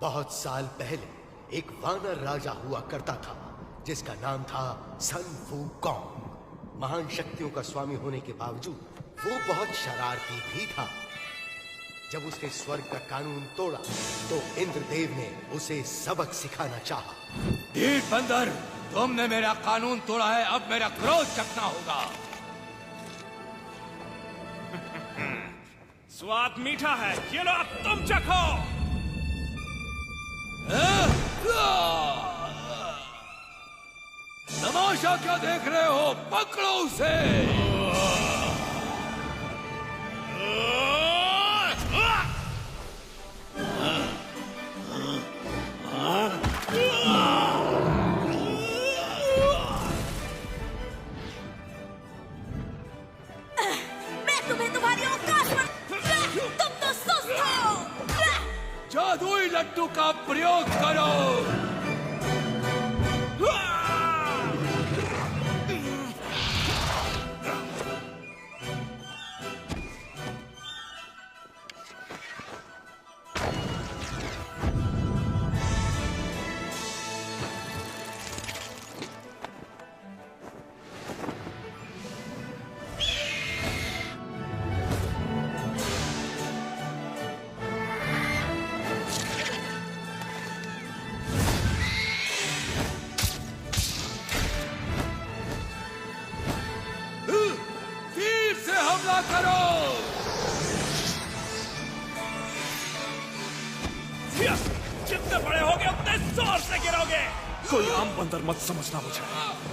बहुत साल पहले एक वानर राजा हुआ करता था जिसका नाम था सन वूकॉन्ग। महान शक्तियों का स्वामी होने के बावजूद वो बहुत शरारती भी था। जब उसने स्वर्ग का कानून तोड़ा तो इंद्रदेव ने उसे सबक सिखाना चाहा। ढीठ बंदर, तुमने मेरा कानून तोड़ा है, अब मेरा क्रोध चखना होगा। स्वाद मीठा है, ये लो अब तुम चखो। तमाशा क्या देख रहे हो, पकड़ो उसे। मैं तुम्हें तुम्हारी औकात पर, तुम तो सुस्त हो। जादुई लड्डू का प्रयोग करो। करो। जितने बड़े होगे उतने जोर से गिरोगे। कोई आम बंदर मत समझना मुझे,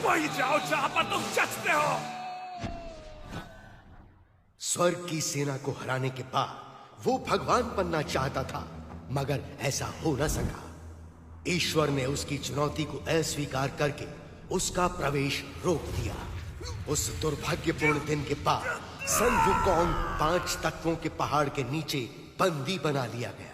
वही जाओ जहां पर तुम जचते हो। स्वर्ग की सेना को हराने के बाद वो भगवान बनना चाहता था, मगर ऐसा हो न सका। ईश्वर ने उसकी चुनौती को अस्वीकार करके उसका प्रवेश रोक दिया। उस दुर्भाग्यपूर्ण दिन के बाद सन वूकॉन्ग 5 तत्वों के पहाड़ के नीचे बंदी बना लिया गया।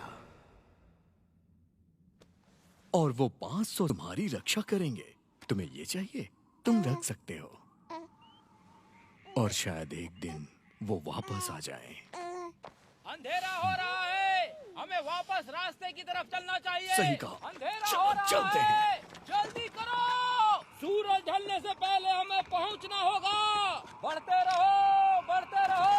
और वो 500 तुम्हारी रक्षा करेंगे। तुम्हें ये चाहिए, तुम रख सकते हो। और शायद एक दिन वो वापस आ जाए। अंधेरा हो रहा है, हमें वापस रास्ते की तरफ चलना चाहिए। सही कहा। अंधेरा हो रहा चलते है, जल्दी करो। सूरज ढलने से पहले हमें पहुंचना होगा। बढ़ते रहो, बढ़ते रहो।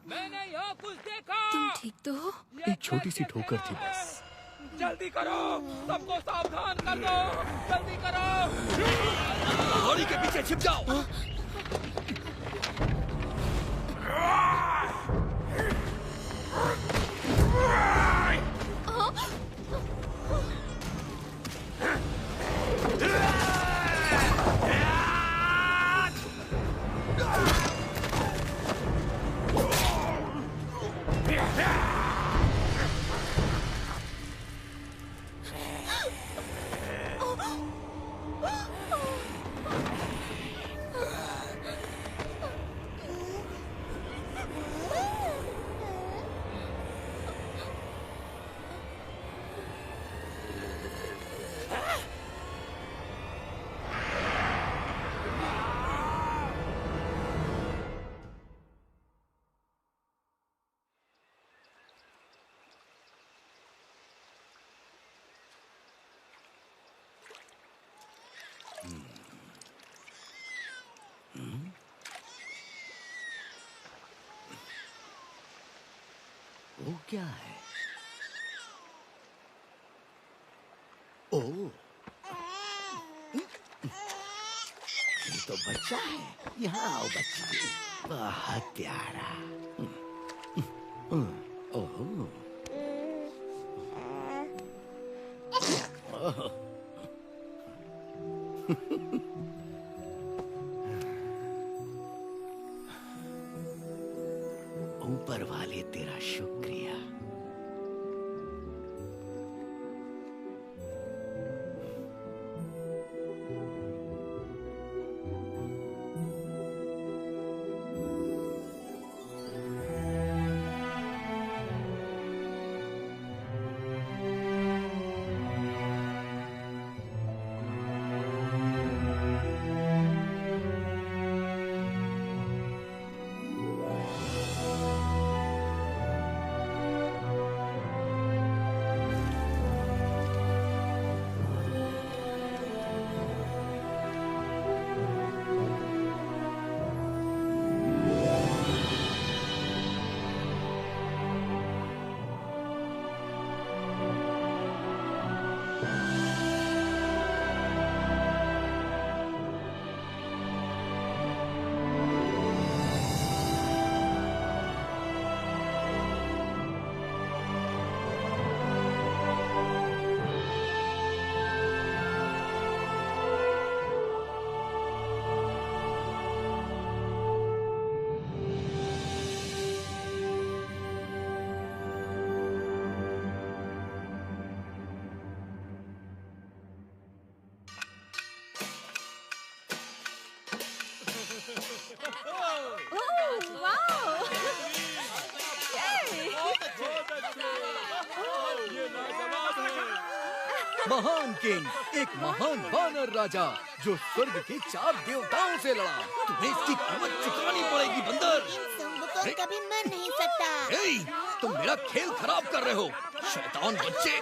मैंने यहाँ कुछ देखा। तुम ठीक तो हो? एक छोटी सी ठोकर थी बस। जल्दी करो, सबको सावधान कर दो। जल्दी करो। घोड़ी के पीछे छिप जाओ। वो क्या है? ओ, ये तो बच्चा है। यहाँ आओ बच्चा, बहुत प्यारा। ओह, ऊपर वाले तेरा शुक्रिया। महान किंग, एक महान वानर राजा जो स्वर्ग के 4 देवताओं से लड़ा। तुम्हें इसकी कीमत चुकानी पड़ेगी बंदर। को कभी मर नहीं सकता। ए, तुम मेरा खेल खराब कर रहे हो, शैतान बच्चे।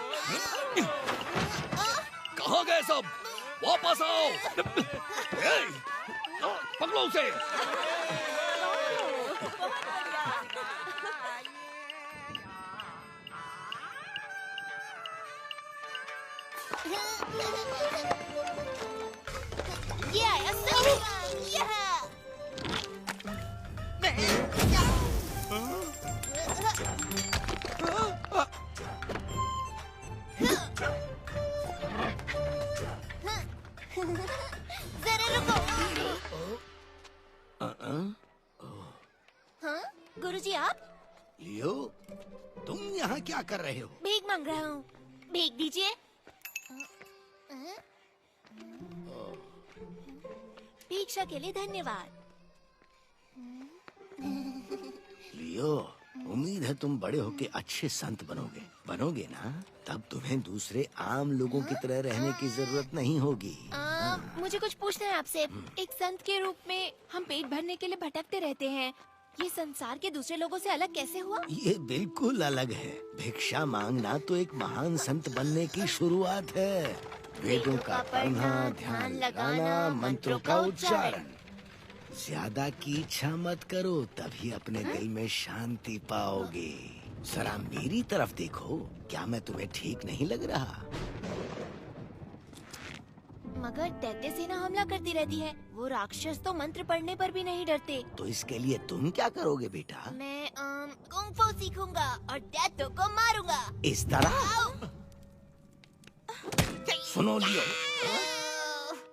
कहाँ गए सब? वापस आओ। ए, पकड़ो उसे। ये आया सही। जरा रुको। हाँ गुरुजी आप? लियो, तुम यहाँ क्या कर रहे हो? भीख मांग रहा हूँ, भीख दीजिए। भिक्षा के लिए धन्यवाद। लियो, उम्मीद है तुम बड़े होके अच्छे संत बनोगे ना? तब तुम्हें दूसरे आम लोगों की तरह रहने की जरूरत नहीं होगी। मुझे कुछ पूछना है आपसे। एक संत के रूप में हम पेट भरने के लिए भटकते रहते हैं। ये संसार के दूसरे लोगों से अलग कैसे हुआ? ये बिल्कुल अलग है। भिक्षा मांगना तो एक महान संत बनने की शुरुआत है। वेदों का पढ़ना, ध्यान लगाना, मंत्रों का उच्चारण। ज्यादा की इच्छा मत करो, तभी अपने दिल में शांति पाओगे। जरा मेरी तरफ देखो, क्या मैं तुम्हें ठीक नहीं लग रहा? मगर दैत्य सेना हमला करती रहती है। वो राक्षस तो मंत्र पढ़ने पर भी नहीं डरते। तो इसके लिए तुम क्या करोगे बेटा? मैं कुंग फू सीखूंगा और दैत्यों को मारूंगा। इस तरह? सुनो लियो,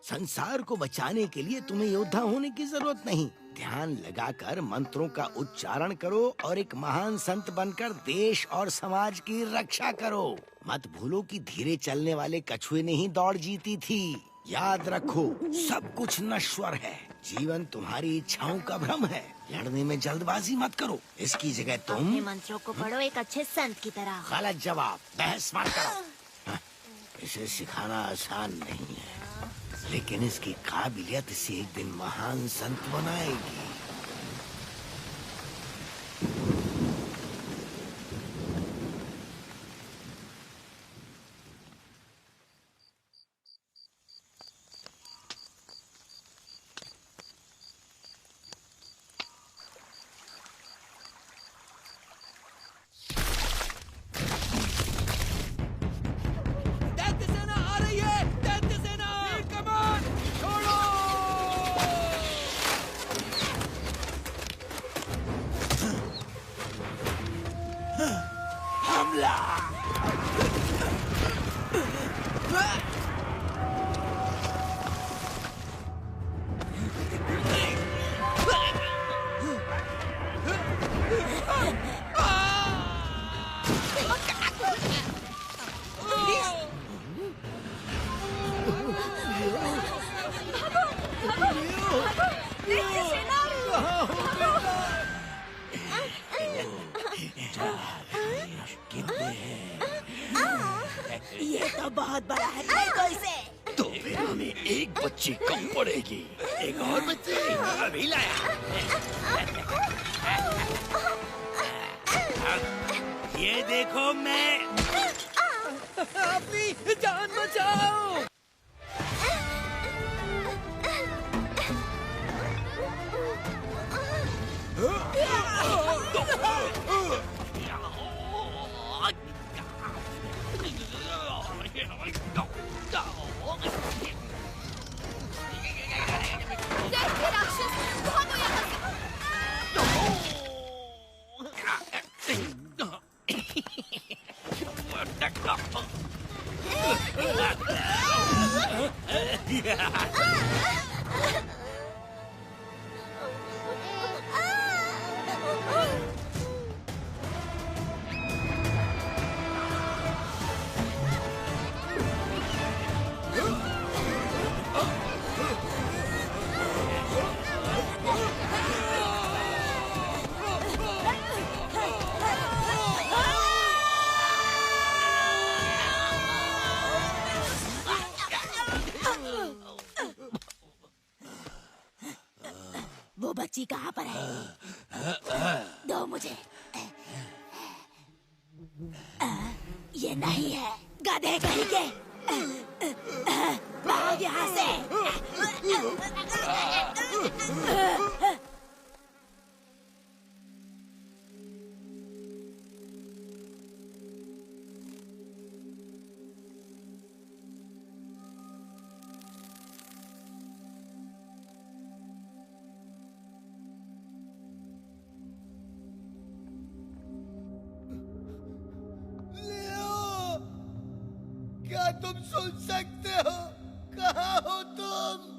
संसार को बचाने के लिए तुम्हें योद्धा होने की जरूरत नहीं। ध्यान लगाकर मंत्रों का उच्चारण करो और एक महान संत बनकर देश और समाज की रक्षा करो। मत भूलो कि धीरे चलने वाले कछुए ने ही दौड़ जीती थी। याद रखो, सब कुछ नश्वर है। जीवन तुम्हारी इच्छाओं का भ्रम है। लड़ने में जल्दबाजी मत करो। इसकी जगह तुम अपने मंत्रों को पढ़ो एक अच्छे संत की तरह। गलत जवाब, बहस मत करो। इसे सिखाना आसान नहीं है, लेकिन इसकी काबिलियत इसे एक दिन महान संत बनाएगी। ये तो बहुत बड़ा है, देखो इसे। तो फिर हमें एक बच्ची कम पड़ेगी। एक और बच्चे अभी लाया। ये देखो, मैं अपनी जान बचाओ। दैत्य राक्षस, भागो यहाँ से। पर्ची कहाँ पर है? दो मुझे। ये नहीं है, गधे कहीं के। भाग यहाँ से। क्या तुम सुन सकते हो? कहाँ हो तुम?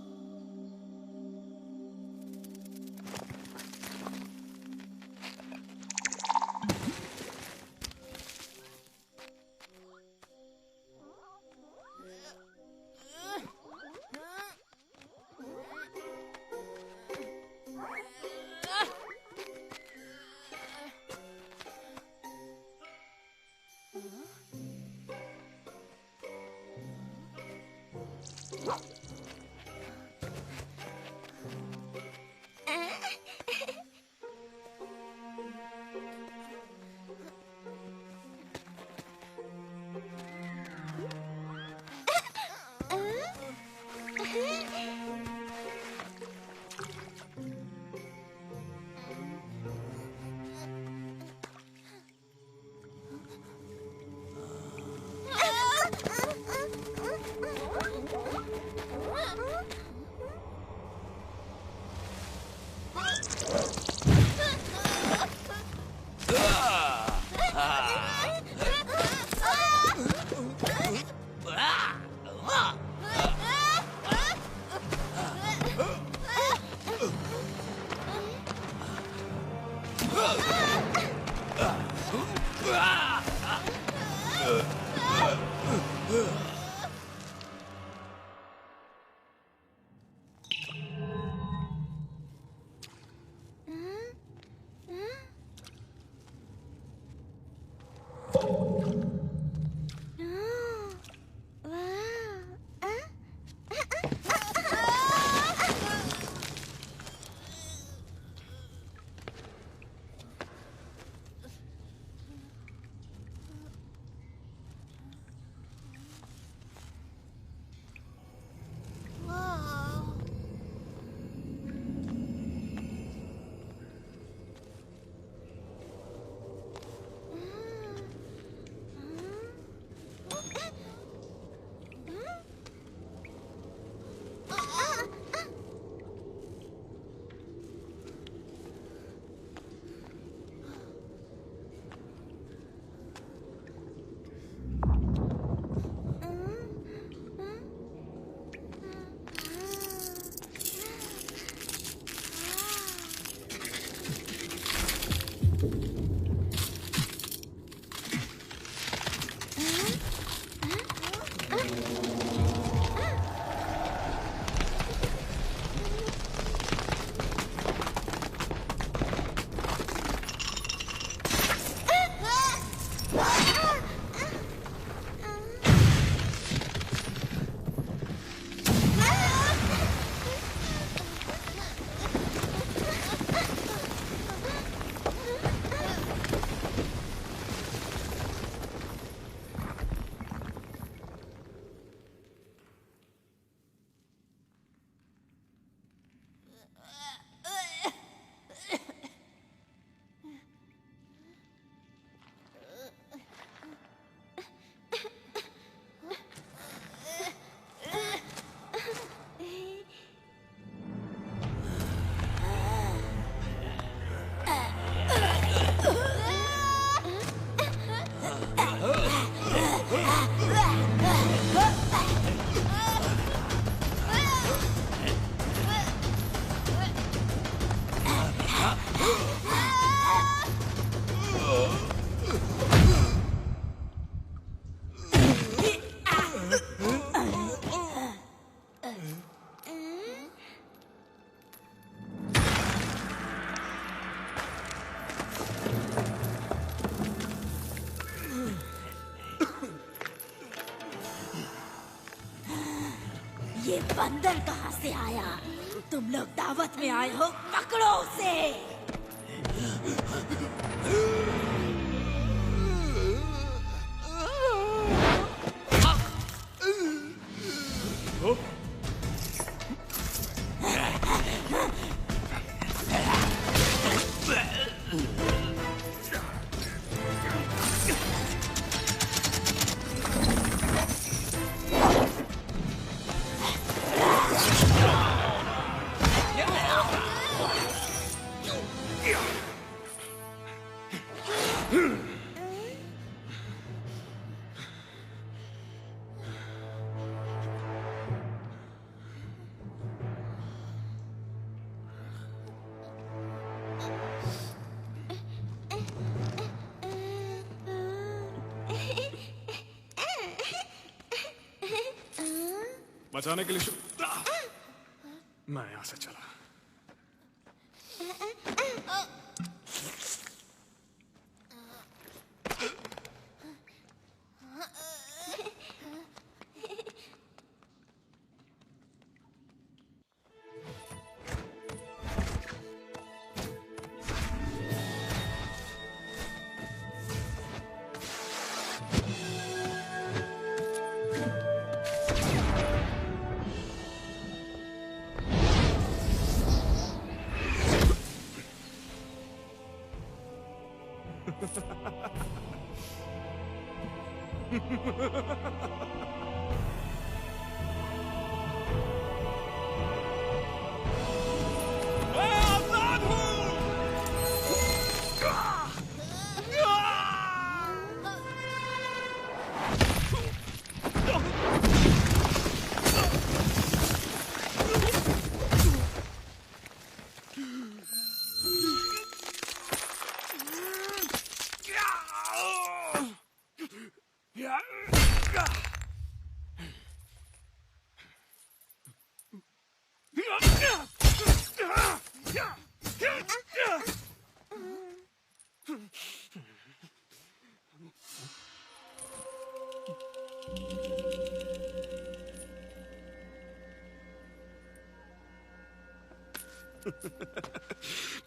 ये बंदर कहाँ से आया? तुम लोग दावत में आए हो, पकड़ो उसे। बचाने के लिए मैं यहां से चला।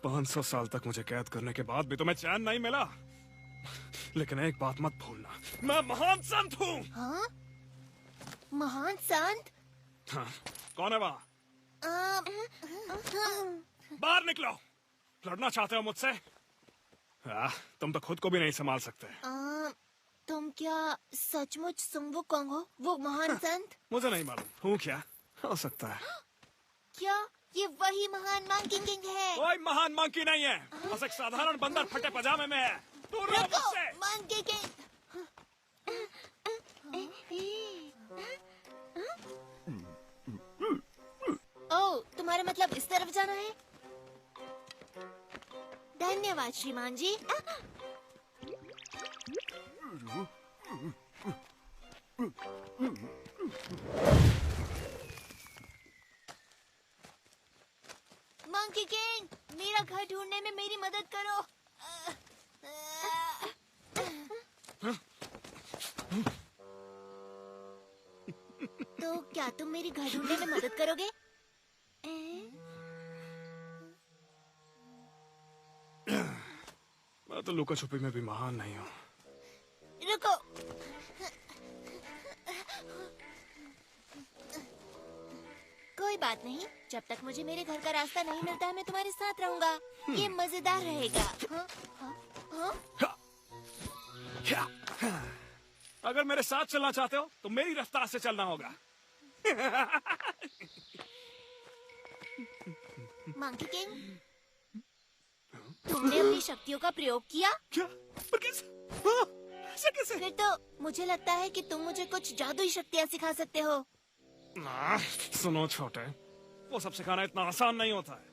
पांच 500 साल तक मुझे कैद करने के बाद भी तुम्हें चैन नहीं मिला। लेकिन एक बात मत भूलना, मैं महान संत हूँ। हाँ? महान संत? हाँ, कौन है वहाँ? बाहर निकलो। लड़ना चाहते हो मुझसे? तुम तो खुद को भी नहीं संभाल सकते। तुम क्या सचमुच सुंगवू कोंग हो, वो महान संत? मुझे नहीं मालूम, हूँ क्या? हो सकता है। क्या ये वही महान मंकी किंग है? कोई महान मंकी नहीं है, बस एक साधारण बंदर फटे पजामे में है। दूर रहो मुझसे। Monkey king. ओह, तुम्हारा मतलब इस तरफ जाना है? धन्यवाद श्रीमान जी। मंकी किंग, मेरा घर ढूंढने में मेरी मदद करो। तो क्या तुम मेरी घर ढूंढने में मदद करोगे? मैं तो लुका छुपी में भी महान नहीं हूँ। रुको। कोई बात नहीं, जब तक मुझे मेरे घर का रास्ता नहीं मिलता है मैं तुम्हारे साथ रहूंगा। ये मजेदार रहेगा। अगर मेरे साथ चलना चाहते हो तो मेरी रफ्तार से चलना होगा। मंकी किंग, तुमने अपनी शक्तियों का प्रयोग किया? क्या? पर कैसे? ऐसे कैसे? फिर तो मुझे लगता है कि तुम मुझे कुछ जादुई शक्तियाँ सिखा सकते हो। सुनो छोटे, वो सब सिखाना इतना आसान नहीं होता है।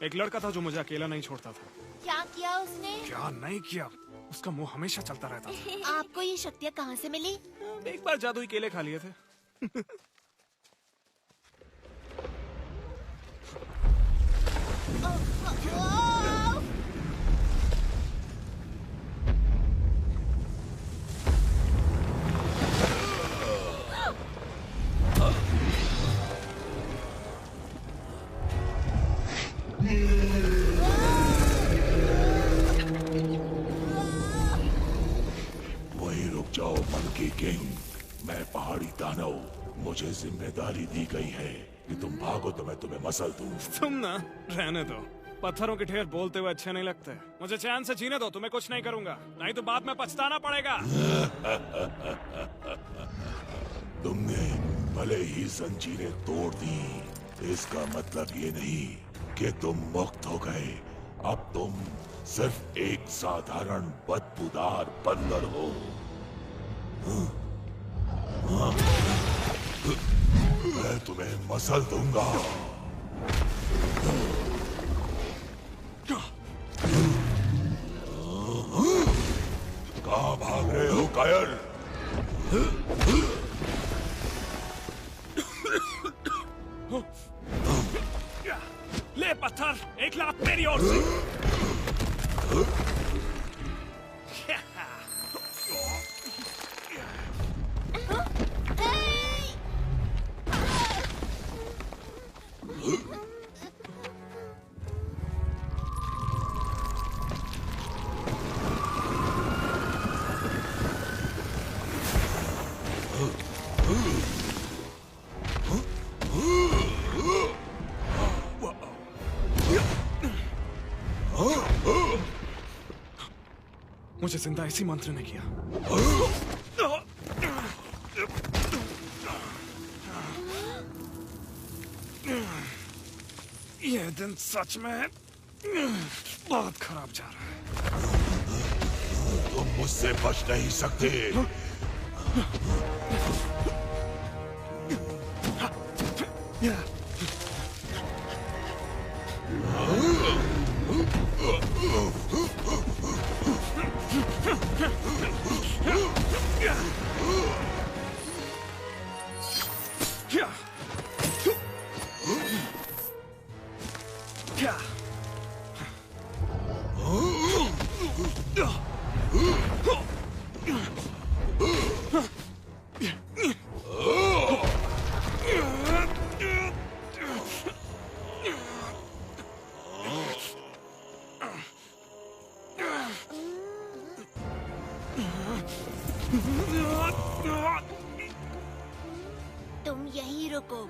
एक लड़का था जो मुझे अकेला नहीं छोड़ता था। क्या किया उसने? क्या नहीं किया, उसका मुंह हमेशा चलता रहता था। आपको ये शक्तियाँ कहाँ से मिली? एक बार जादुई केले खा लिए थे। किंग, मैं पहाड़ी दानव, मुझे जिम्मेदारी दी गई है कि तुम भागो तो मैं तुम्हें मसल दूं। तुम ना रहने दो, पत्थरों के ढेर बोलते हुए अच्छे नहीं लगते। मुझे चैन से जीने दो, तुम्हें कुछ नहीं करूंगा, नहीं तो बाद में पछताना पड़ेगा। तुमने भले ही जंजीरें तोड़ दी, इसका मतलब ये नहीं कि तुम मुक्त हो गए। अब तुम सिर्फ एक साधारण बदबूदार बंदर हो। मैं तुम्हें मसल दूंगा। कहाँ भाग रहे हो कायर? ले पत्थर, एक लात मेरी ओर से। मुझे जिंदा इसी मंत्र ने किया। ये दिन सच में बहुत खराब जा रहा है। तुम मुझसे बच नहीं सकते। तुम यहीं रुको।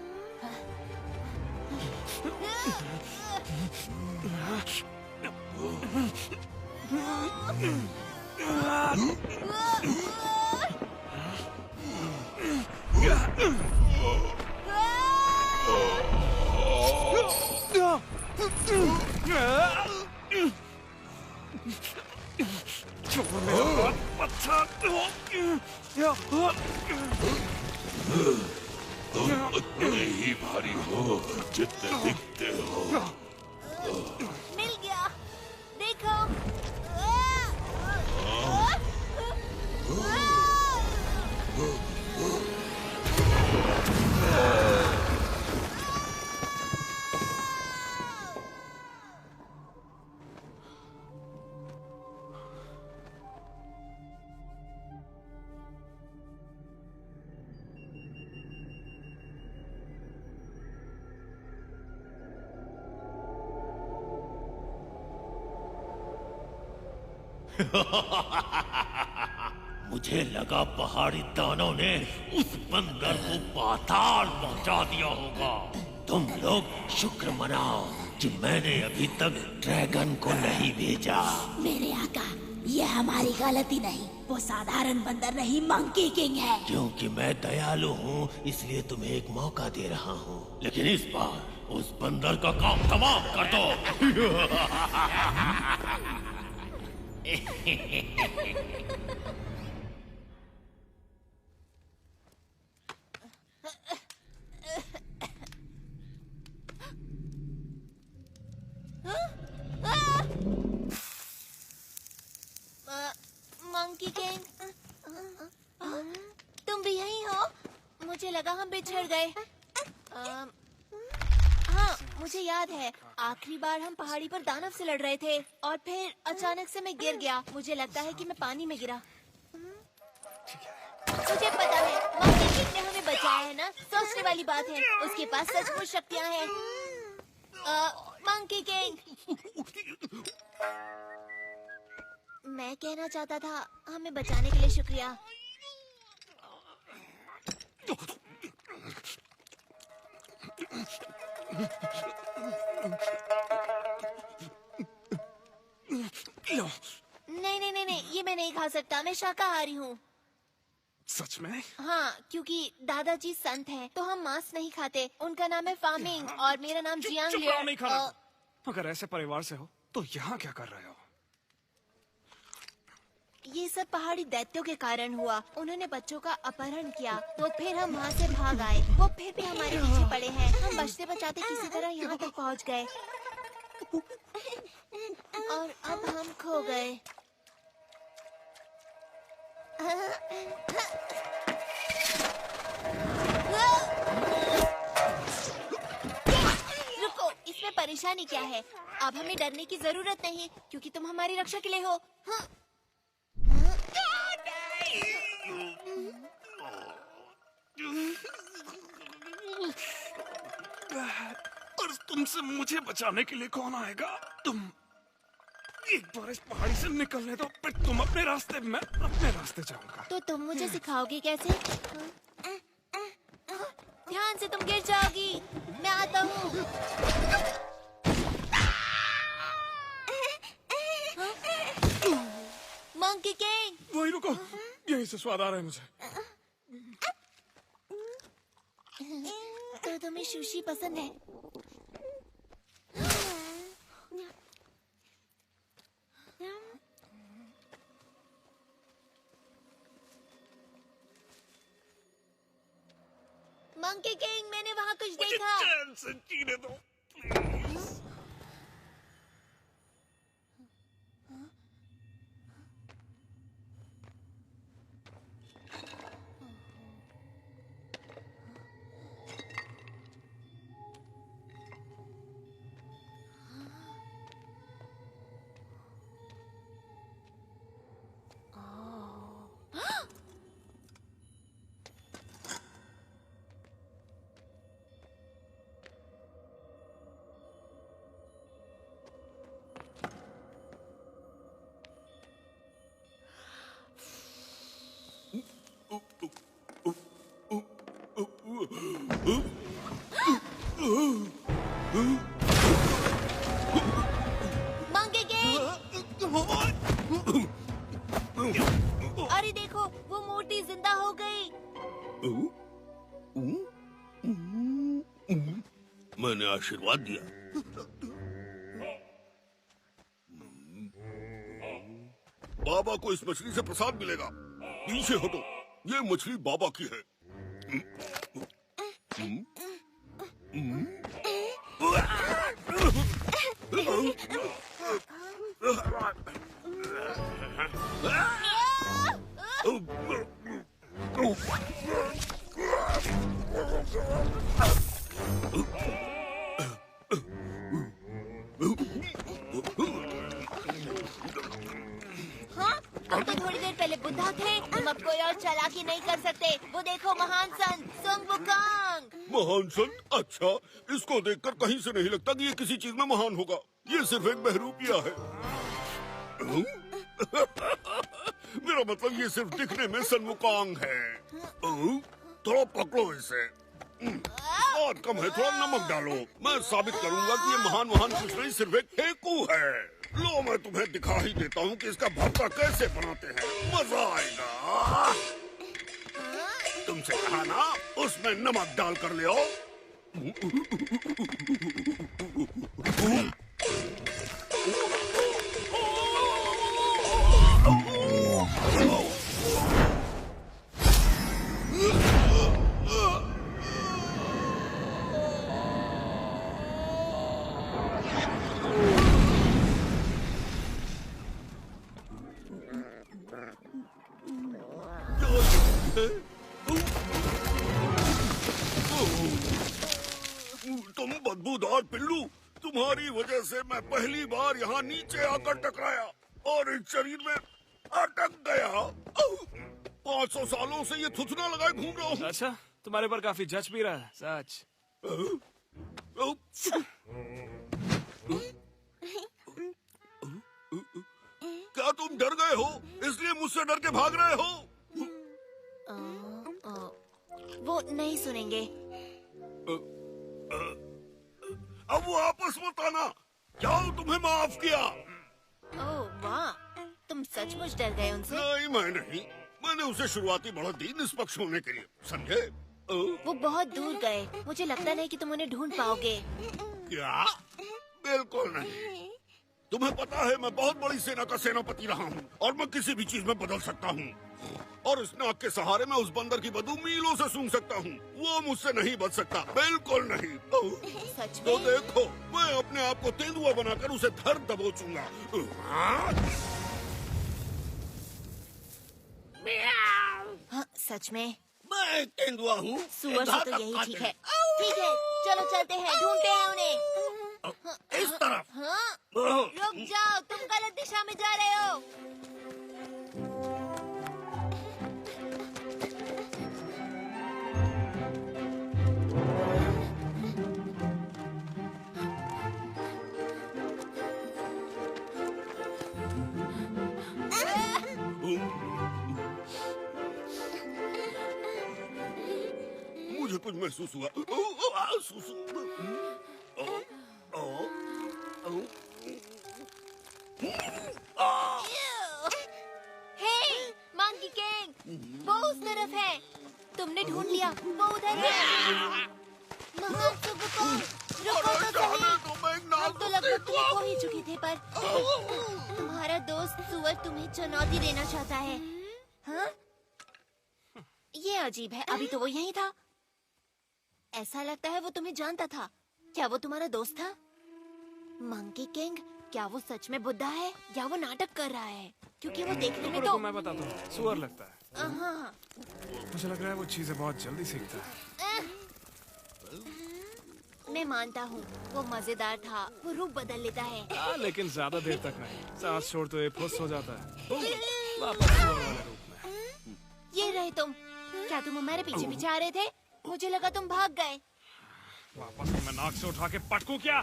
तुम उतने ही भारी हो जितने दिखते हो। मिल गया, देखो। मुझे लगा पहाड़ी दानों ने उस बंदर को पाताल पहुंचा दिया होगा। तुम लोग शुक्र मनाओ कि मैंने अभी तक ड्रैगन को नहीं भेजा। मेरे आका, ये हमारी गलती नहीं, वो साधारण बंदर नहीं, मंकी किंग है। क्योंकि मैं दयालु हूँ इसलिए तुम्हें एक मौका दे रहा हूँ, लेकिन इस बार उस बंदर का काम तमाम कर दो। मंकी किंग, तुम भी यहीं हो? मुझे लगा हम बिछड़ गए। हाँ, मुझे याद है आखिरी बार हम पहाड़ी पर दानव से लड़ रहे थे और फिर अचानक से मैं गिर गया। मुझे लगता है कि मैं पानी में गिरा। मुझे पता है मंकी किंग ने हमें बचाया है ना, सोचने वाली बात है। उसके पास सचमुच शक्तियाँ हैं। मंकी किंग, मैं कहना चाहता था हमें बचाने के लिए शुक्रिया। नहीं नहीं नहीं नहीं, ये मैं नहीं खा सकता, मैं शाकाहारी हूँ। सच में? हाँ, क्योंकि दादाजी संत हैं, तो हम मांस नहीं खाते। उनका नाम है फामिंग और मेरा नाम जियांग चुप रहो, नहीं खाना। लिया। अगर ऐसे परिवार से हो तो यहाँ क्या कर रहे हो? ये सब पहाड़ी दैत्यों के कारण हुआ। उन्होंने बच्चों का अपहरण किया, तो फिर हम वहाँ से भाग आए। वो फिर भी हमारे पीछे पड़े हैं। हम बचते बचाते किसी तरह यहाँ तक पहुँच गए और अब हम खो गए। रुको, इसमें परेशानी क्या है? अब हमें डरने की जरूरत नहीं, क्योंकि तुम हमारी रक्षा के लिए हो। हाँ। और तुमसे मुझे बचाने के लिए कौन आएगा? तुम एक बार इस पहाड़ी से निकलने दो, फिर तुम अपने रास्ते, मैं अपने रास्ते जाऊंगा। तो तुम मुझे सिखाओगे कैसे? ध्यान से, तुम गिर जाओगी। मैं आता हूँ। Monkey king. वही रुको, यही से स्वाद आ रहा है मुझे। तो तुम्हें सुशी पसंद है? मंकी किंग, मैंने वहाँ कुछ देखा। चैन से जीने दो, प्लीज। मंकी किंग, अरे देखो, वो मूर्ति जिंदा हो गई। मैंने आशीर्वाद दिया। बाबा को इस मछली से प्रसाद मिलेगा। पीछे हटो, ये मछली बाबा की है। हाँ, तुम तो थोड़ी देर पहले बुद्धा थे। तुम अब कोई और चालाकी नहीं कर सकते। वो देखो, महान संत सुंग वुकांग। महान संत? अच्छा, इसको देखकर कहीं से नहीं लगता कि ये किसी चीज में महान होगा। ये सिर्फ एक बहरूपिया है। मेरा मतलब ये सिर्फ दिखने में सनमुकांग है। थोड़ा पकड़ो इसे। बहुत कम है, थोड़ा नमक डालो। मैं साबित करूंगा कि ये महान कुछ नहीं, सिर्फ एक फेंकू है। लो, मैं तुम्हें दिखा ही देता हूँ कि इसका भरता कैसे बनाते हैं। मजा आएगा। तुमसे कहा ना, उसमें नमक डाल कर ले आओ। तुम बदबूदार पिल्लू, तुम्हारी वजह से मैं पहली बार यहाँ नीचे आकर टकराया और इस शरीर में अटक गया। 500 सालों से ये थुथना लगाए घूम रहा हूँ। अच्छा, तुम्हारे पर काफी जच भी रहा है, सच। क्या तुम डर गए हो, इसलिए मुझसे डर के भाग रहे हो? वो नहीं सुनेंगे। अब वापस मत आना। जाओ, तुम्हें माफ किया। ओह वाह, तुम सचमुच डर गए उनसे? नहीं, मैं नहीं। मैंने उसे शुरुआती बढ़त दी निष्पक्ष होने के लिए, समझे? वो बहुत दूर गए। मुझे लगता नहीं कि तुम उन्हें ढूंढ पाओगे। क्या? बिल्कुल नहीं। तुम्हें पता है मैं बहुत बड़ी सेना का सेनापति रहा हूँ और मैं किसी भी चीज में बदल सकता हूँ। और इस नाक के सहारे मैं उस बंदर की बदबू मीलों से सूंघ सकता हूँ। वो मुझसे नहीं बच सकता, बिल्कुल नहीं। सच में? तो देखो, मैं अपने आप को तेंदुआ बनाकर उसे धर दबोचूंगा। हाँ, सच में? मैं तेंदुआ हूँ। सुअर से तो यही ठीक है। ठीक है, चलो चलते हैं, ढूंढते हैं उन्हें। इस तरफ। हाँ, रुक जाओ, तुम गलत दिशा में जा रहे हो। मुझे कुछ महसूस हुआ। हे, मंकी किंग, वो उस तरफ है। तुमने ढूंढ लिया, वो उधर है। महान सुगुको, रुको तो सही। हम तो लगभग तुम्हें खो ही चुके थे, पर तुम्हारा दोस्त सुअर तुम्हें चुनौती देना चाहता है। हाँ? ये अजीब है, अभी तो वो यहीं था। ऐसा लगता है वो तुम्हें जानता था। क्या वो तुम्हारा दोस्त था? मंकी किंग, क्या वो सच में बुड्ढा है या वो नाटक कर रहा है? क्योंकि वो देखने में तो मैं बताता हूँ, सुअर लगता है। हाँ। मुझे लग रहा है वो चीजें बहुत जल्दी सीखता है। मैं मानता हूँ, वो मजेदार था। वो रूप बदल लेता है। लेकिन ज्यादा देर तक नहीं। सांस छोड़ते हुए फुस हो जाता है। वापस सुअर वाले रूप में। ये रहे तुम। क्या तुम हमारे पीछे पीछे आ रहे थे? मुझे लगा तुम भाग गए। वापस मैं नाक से उठा के पटकूं क्या?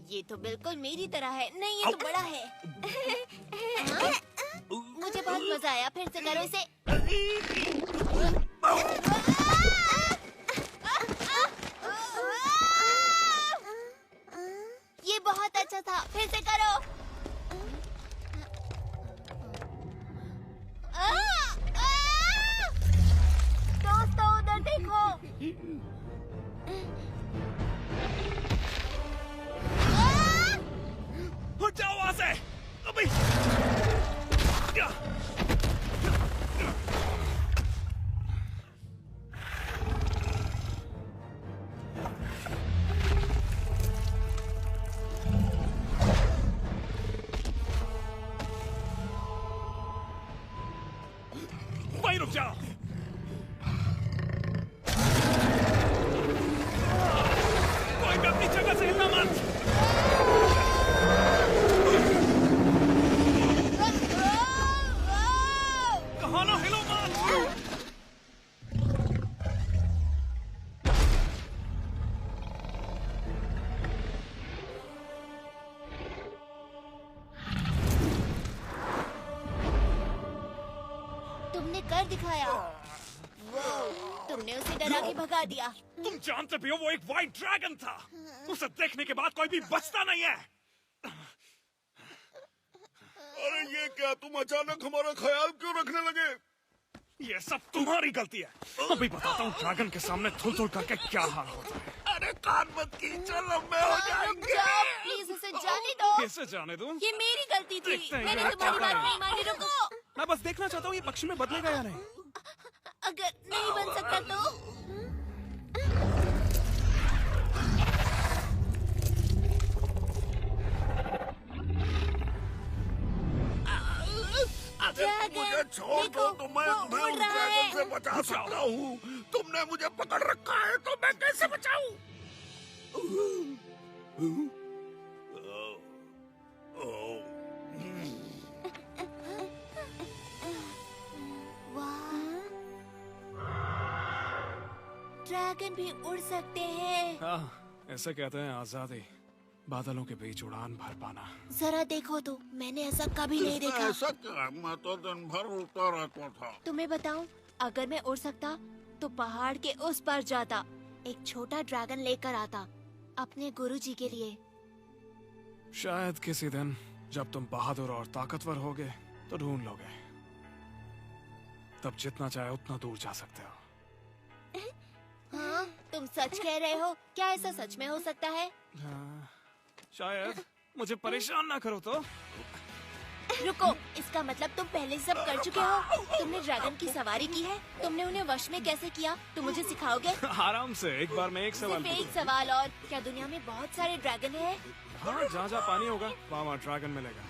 ये तो बिल्कुल मेरी तरह है। नहीं, ये तो बड़ा है। मुझे बहुत मजा आया। फिर से करो इसे। ये बहुत अच्छा था। फिर से करो। दोस्तों, उधर देखो। हट जाओ वहां से अभी। वहीं रुक जाओ। कोई भी अपनी जगह से हिलना मत। कहाँ ना हिलो मत। तुमने कर दिखाया। वो, तुमने उसे डरा के भगा दिया। तुम जानते भी हो वो एक व्हाइट ड्रैगन था। उसे देखने के बाद कोई भी बचता नहीं है। अरे ये क्या, तुम अचानक हमारा ख्याल क्यों रखने लगे? ये सब तुम्हारी गलती है। अभी बताता हूँ ड्रैगन के सामने थुल-थुल करके क्या हाल होता है। अरे कान मत कींचो, लंबे हो जाएंगे। प्लीज उसे जाने दो। कैसे जाने दूं? ये मेरी गलती थी। देखते हैं मैंने ये तुम्हारी क्या बात है। नहीं मानी। रुको। मैं बस देखना चाहता हूँ ये पक्षी में बदलेगा या नहीं। अगर नहीं बन सकता तो? अगर मुझे छोड़ दो तो मैं तुम्हें उस ड्रैगन से बचा सकता हूँ। तुमने मुझे पकड़ रखा है तो मैं कैसे बचाऊं? ड्रैगन भी उड़ सकते हैं। हाँ, ऐसे कहते हैं आजादी। बादलों के बीच उड़ान भर पाना। जरा देखो तो, मैंने ऐसा कभी नहीं देखा। ऐसा क्या? मैं तो दिन भर उड़ता रहता था। तुम्हें बताऊं, अगर मैं उड़ सकता तो पहाड़ के उस पार जाता, एक छोटा ड्रैगन लेकर आता अपने गुरुजी के लिए। शायद किसी दिन जब तुम बहादुर और ताकतवर होगे तो ढूंढ लोगे, तब जितना चाहे उतना दूर जा सकते हो। हाँ, तुम सच कह रहे हो? क्या ऐसा सच में हो सकता है? हाँ, शायद। मुझे परेशान ना करो तो। रुको, इसका मतलब तुम पहले सब कर चुके हो? तुमने ड्रैगन की सवारी की है? तुमने उन्हें वश में कैसे किया? तुम मुझे सिखाओगे? आराम से, एक बार में एक सवाल सिर्फ एक पूछो। सवाल और, क्या दुनिया में बहुत सारे ड्रैगन हैं? हाँ, जहाँ जहाँ पानी होगा वहाँ ड्रैगन मिलेगा।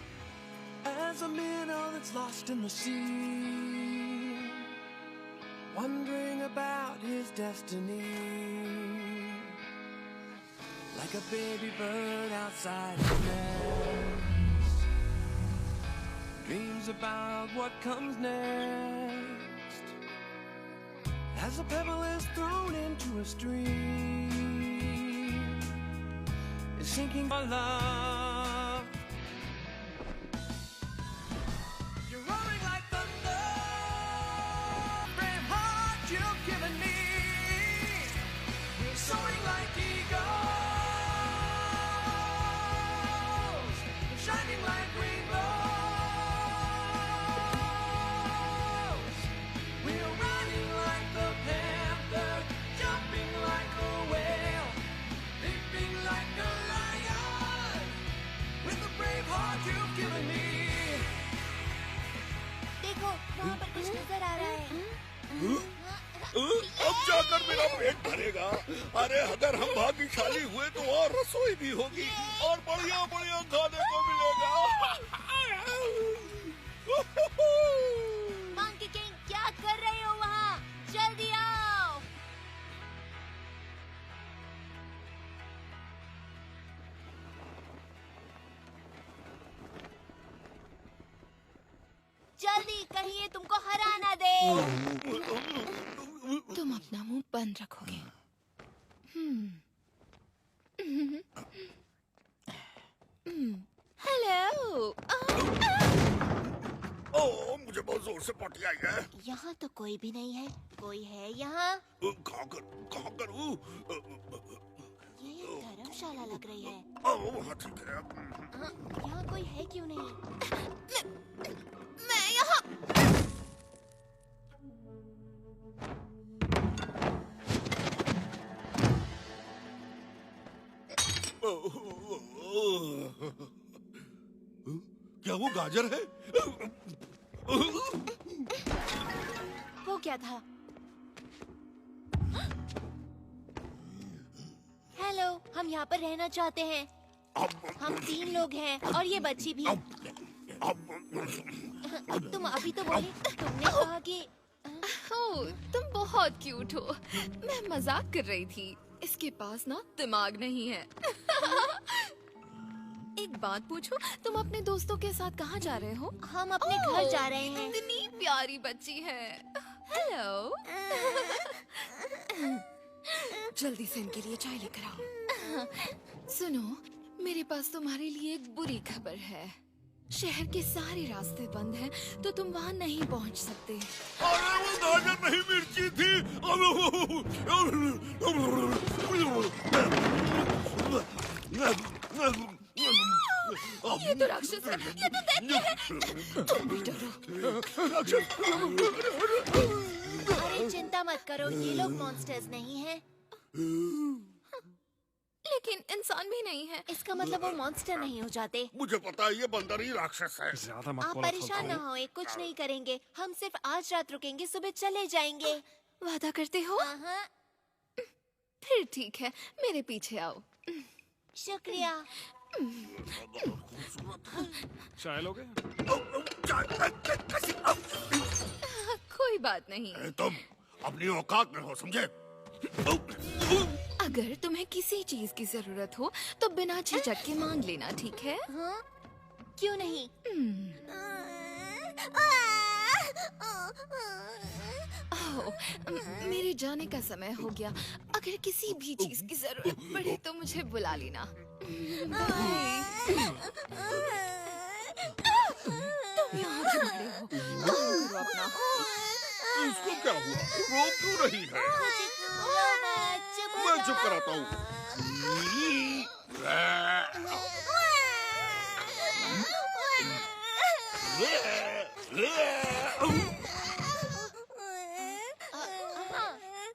As a minnow that's lost in the sea, wondering about his destiny, like a baby bird outside his nest, dreams about what comes next. As a pebble is thrown into a stream, is sinking for love. You're roaring like thunder, brave heart you've given me. We're soaring like eagles, we're shining like rainbows. We're running like the panther, jumping like a whale, leaping like a lion, with the brave heart you've given me. देखो, वहाँ पर कुछ नजर आ रहा है। अब जाकर मेरा पेट भरेगा। अरे अगर हम भाग्यशाली हुए तो और रसोई भी होगी और बढ़िया बढ़िया खाने को मिलेगा। मंकी किंग, क्या कर रहे हो वहाँ? जल्दी आओ। जल्दी, कहीं ये तुमको हरा ना दे। तुम अपना मुंह बंद रखोगे। हेलो। ओह, मुझे बहुत जोर से पोटी आई है। यहाँ तो कोई भी नहीं है। कोई है यहाँ? कहाँ करूँ? ये धर्मशाला लग रही है। वहाँ ठीक है। यहाँ कोई है क्यों नहीं? मैं यहाँ। क्या वो गाजर है? वो क्या था? हेलो, हम यहाँ पर रहना चाहते हैं। हम 3 लोग हैं और ये बच्ची भी। तुम अभी तो बोली, तुमने कहा कि ओह, तुम बहुत क्यूट हो। मैं मजाक कर रही थी। इसके पास ना दिमाग नहीं है। एक बात पूछूं, तुम अपने दोस्तों के साथ कहाँ जा रहे हो? हम अपने घर जा रहे हैं। इतनी प्यारी बच्ची है। हेलो। जल्दी से इनके लिए चाय लेकर आओ। सुनो, मेरे पास तुम्हारे लिए एक बुरी खबर है। शहर के सारे रास्ते बंद हैं, तो तुम वहाँ नहीं पहुँच सकते। अरे वो गाजर नहीं, मिर्ची थी। ये तो राक्षस है, ये तो दैत्य है। तुम भी डरो। अरे चिंता मत करो, ये लोग मॉन्स्टर्स नहीं हैं। लेकिन इंसान भी नहीं है। इसका मतलब वो मॉन्स्टर नहीं हो जाते। मुझे पता है, ये बंदर ही राक्षस है। ज्यादा मत आप बोलो, परेशान न हो, कुछ नहीं करेंगे। हम सिर्फ आज रात रुकेंगे, सुबह चले जाएंगे। वादा करते हो? फिर ठीक है, मेरे पीछे आओ। शुक्रिया। चाय लोगे? कोई बात नहीं। तुम अपनी औकात में हो, समझे? अगर तुम्हें किसी चीज की जरूरत हो तो बिना झिझक के मांग लेना, ठीक है? हाँ? क्यों नहीं? ओह, मेरे जाने का समय हो गया। अगर किसी भी चीज की जरूरत पड़े तो मुझे बुला लेना। तुम यहाँ क्यों खड़े हो? काम करो अपना। इसको क्या हुआ? रो क्यों रही है? मैं चुप कराता हूँ।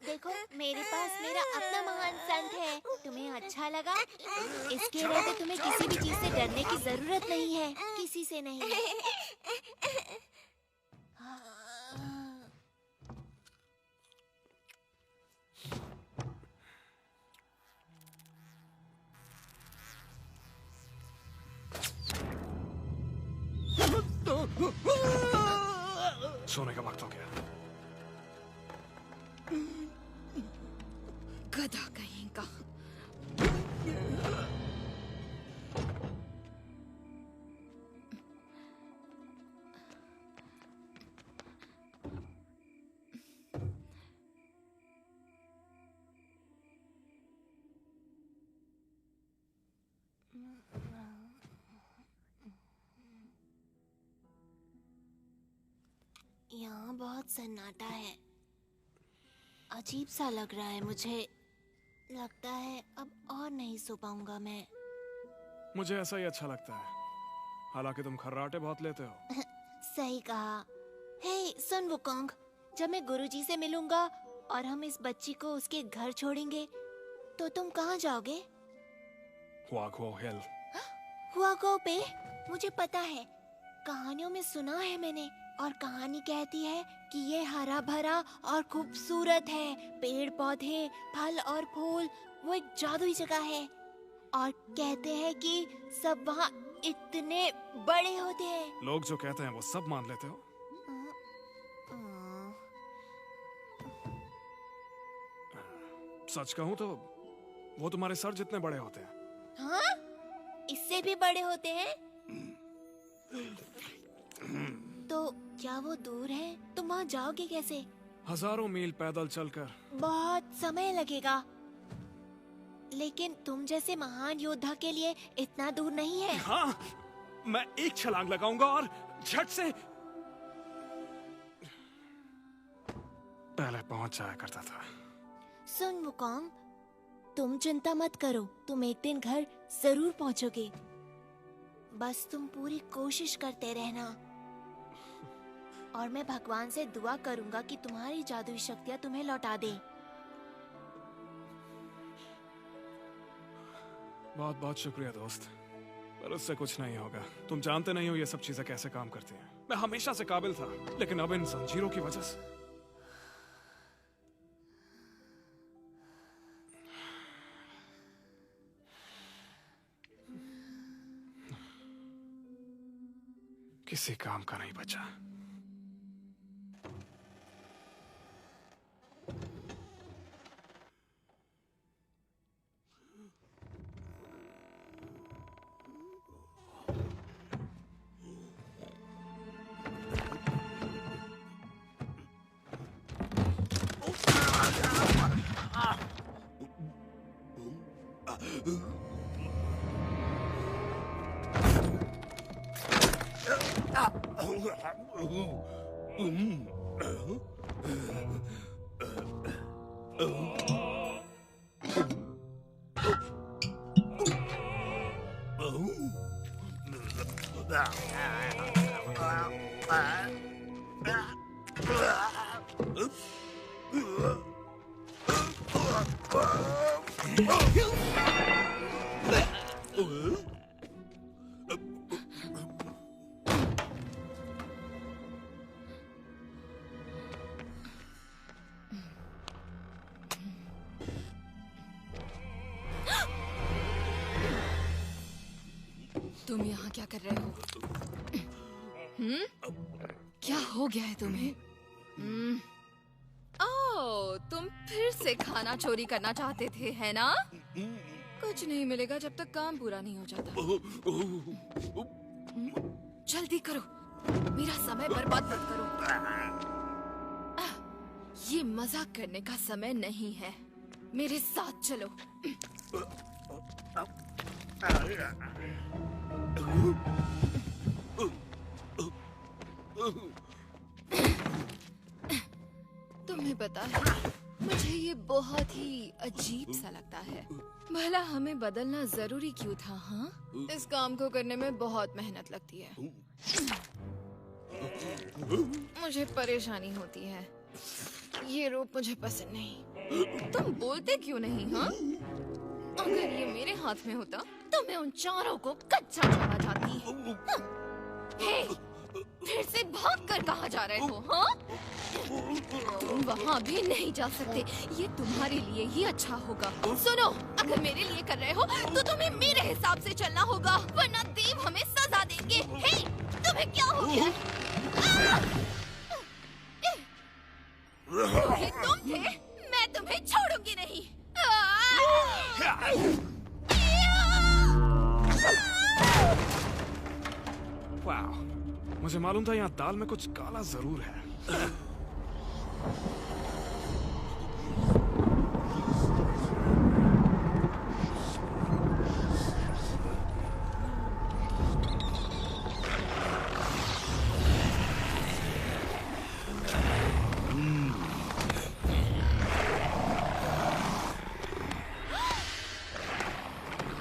देखो, मेरे पास मेरा अपना महान संत है। तुम्हें अच्छा लगा? इसके रहते तुम्हें किसी भी चीज से डरने की जरूरत नहीं है, किसी से नहीं। सोने का वक्त हो गया। गधा कहीं का। यहाँ बहुत सन्नाटा है। अजीब सा लग रहा है मुझे। लगता है अब और नहीं सो पाऊंगा मैं। मुझे ऐसा ही अच्छा लगता है। हालांकि तुम खर्राटे बहुत लेते हो। सही कहा। हे सुन वुकोंग, जब मैं गुरुजी से मिलूंगा और हम इस बच्ची को उसके घर छोड़ेंगे तो तुम कहाँ जाओगे? हुआगो हिल। हुआगो पे? मुझे पता है, कहानियों में सुना है मैंने। और कहानी कहती है कि ये हरा भरा और खूबसूरत है। पेड़ पौधे, फल और फूल, वो एक जादुई जगह है। और कहते हैं कि सब वहाँ इतने बड़े होते हैं। लोग जो कहते हैं वो सब मान लेते हो? सच कहूँ तो वो तुम्हारे सर जितने बड़े होते हैं। हाँ? इससे भी बड़े होते हैं? तो क्या वो दूर है? तुम वहाँ जाओगे कैसे? हजारों मील पैदल चलकर। बहुत समय लगेगा। लेकिन तुम जैसे महान योद्धा के लिए इतना दूर नहीं है। हाँ, मैं एक छलांग लगाऊंगा और झट से पहले पहुंच जाया करता था। सुन वुकोंग, तुम चिंता मत करो, तुम एक दिन घर जरूर पहुंचोगे। बस तुम पूरी कोशिश करते रहना। और मैं भगवान से दुआ करूंगा कि तुम्हारी जादुई शक्तियां तुम्हें लौटा दे। बहुत बहुत शुक्रिया दोस्त, पर उससे कुछ नहीं होगा। तुम जानते नहीं हो ये सब चीजें कैसे काम करती हैं। मैं हमेशा से काबिल था, लेकिन अब इन जंजीरों की वजह से। किसी काम का नहीं बचा। तुम यहाँ क्या कर रहे हो? क्या हो गया है तुम्हें? ओह, तुम फिर से खाना चोरी करना चाहते थे, है ना? कुछ नहीं मिलेगा जब तक काम पूरा नहीं हो जाता। जल्दी करो, मेरा समय बर्बाद मत करो। ये मजाक करने का समय नहीं है। मेरे साथ चलो। तुम्हें पता है, मुझे ये बहुत ही अजीब सा लगता है। भला हमें बदलना जरूरी क्यों था? हाँ, इस काम को करने में बहुत मेहनत लगती है। मुझे परेशानी होती है। ये रूप मुझे पसंद नहीं। तुम बोलते क्यों नहीं? हाँ, अगर ये मेरे हाथ में होता तो मैं उन चारों को कच्चा छोड़ा जाती। हाँ। हे, फिर से भागकर कहाँ जा रहे हो? हाँ, तुम वहाँ भी नहीं जा सकते। ये तुम्हारे लिए ही अच्छा होगा। सुनो, अगर मेरे लिए कर रहे हो तो तुम्हें मेरे हिसाब से चलना होगा, वरना देव हमें सजा देंगे। हे, तुम्हें क्या हो गया? ये तुम थे? मैं तुम्हें छोड़ूंगी नहीं। वाह, मुझे मालूम था यहाँ दाल में कुछ काला जरूर है।